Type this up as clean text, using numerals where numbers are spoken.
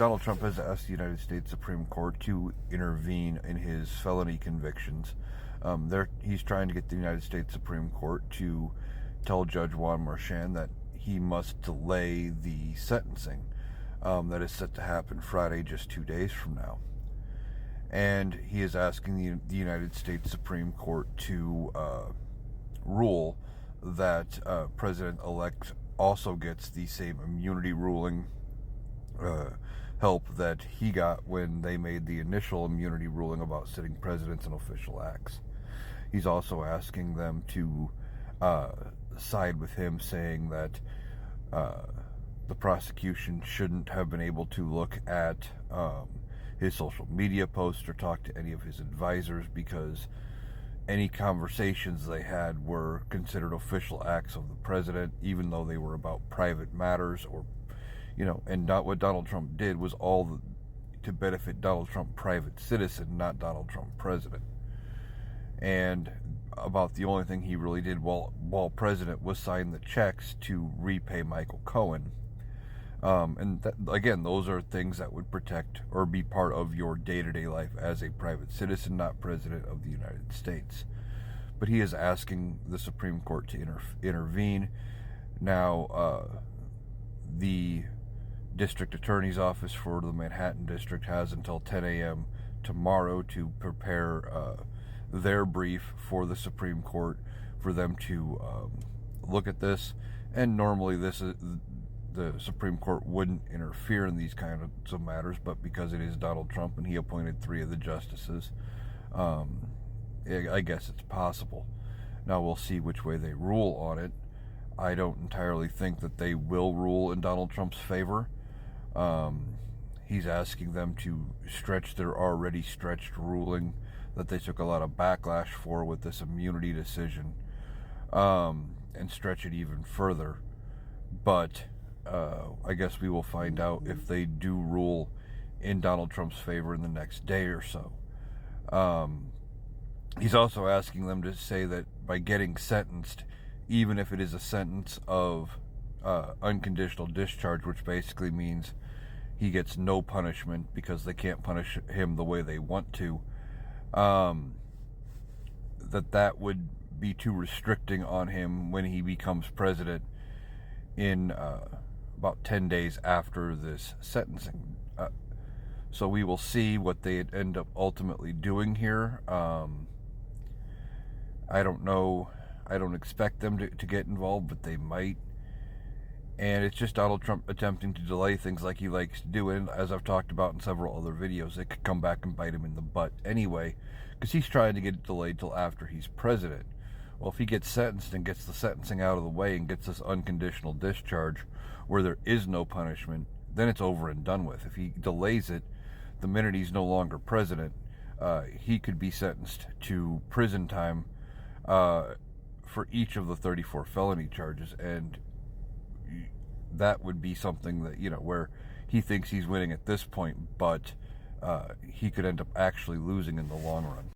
Donald Trump has asked the United States Supreme Court to intervene in his felony convictions. He's trying to get the United States Supreme Court to tell Judge Juan Merchan that he must delay the sentencing that is set to happen Friday, just 2 days from now. And he is asking the United States Supreme Court to rule that President-elect also gets the same immunity ruling help that he got when they made the initial immunity ruling about sitting presidents and official acts. He's also asking them to side with him, saying that the prosecution shouldn't have been able to look at his social media posts or talk to any of his advisors, because any conversations they had were considered official acts of the president, even though they were about private matters, or and not what Donald Trump did was all to benefit Donald Trump, private citizen, not Donald Trump, president. And about the only thing he really did while president was sign the checks to repay Michael Cohen. Again, those are things that would protect or be part of your day-to-day life as a private citizen, not president of the United States. But he is asking the Supreme Court to intervene. Now, the District Attorney's Office for the Manhattan District has until 10 a.m. tomorrow to prepare their brief for the Supreme Court for them to look at this. And normally the Supreme Court wouldn't interfere in these kinds of matters, but because it is Donald Trump and he appointed 3 of the justices, I guess it's possible. Now we'll see which way they rule on it. I don't entirely think that they will rule in Donald Trump's favor. He's asking them to stretch their already stretched ruling that they took a lot of backlash for with this immunity decision, and stretch it even further. But I guess we will find out if they do rule in Donald Trump's favor in the next day or so. He's also asking them to say that by getting sentenced, even if it is a sentence of unconditional discharge, which basically means he gets no punishment because they can't punish him the way they want to, that would be too restricting on him when he becomes president in about 10 days after this sentencing. So we will see what they end up ultimately doing here. I don't know. I don't expect them to get involved, but they might. And it's just Donald Trump attempting to delay things like he likes to do. And as I've talked about in several other videos, it could come back and bite him in the butt anyway, because he's trying to get it delayed till after he's president. Well, if he gets sentenced and gets the sentencing out of the way and gets this unconditional discharge where there is no punishment, then it's over and done with. If he delays it, the minute he's no longer president, he could be sentenced to prison time for each of the 34 felony charges, and that would be something that, where he thinks he's winning at this point, but he could end up actually losing in the long run.